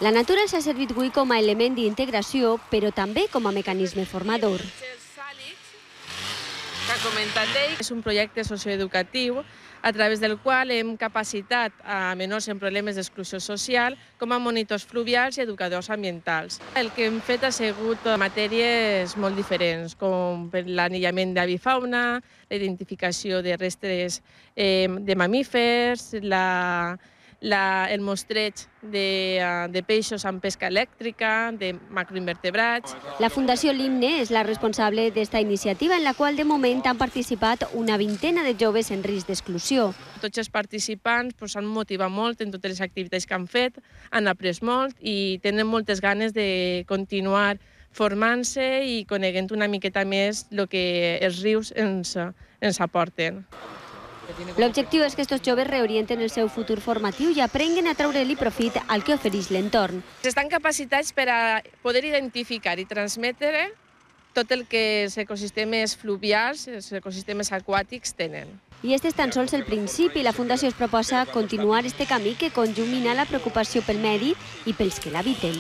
La natura els ha servit avui com a element d'integració, però també com a mecanisme formador. Que ha comentat ell, és un projecte socioeducatiu a través del qual hem capacitat a menors en problemes d'exclusió social com a monitors fluvials i educadors ambientals. El que hem fet ha sigut matèries molt diferents, com l'anillament d'avifauna, la identificació de restes de mamífers, el mostreig de peixos amb pesca elèctrica, de macroinvertebrats. La Fundació Limne és la responsable d'esta iniciativa, en la qual de moment han participat una vintena de joves en risc d'exclusió. Tots els participants s'han motivat molt en totes les activitats que han fet, han après molt i tenen moltes ganes de continuar formant-se i coneguent una miqueta més el que els rius ens aporten. L'objectiu és que aquests joves reorienten el seu futur formatiu i aprenguen a treure-li profit al que ofereix l'entorn. Estan capacitats per a poder identificar i transmetre tot el que els ecosistemes fluvials, els ecosistemes aquàtics tenen. I este és tan sols el principi. La Fundació es proposa continuar este camí que conjumina la preocupació pel medi i pels que l'habiten.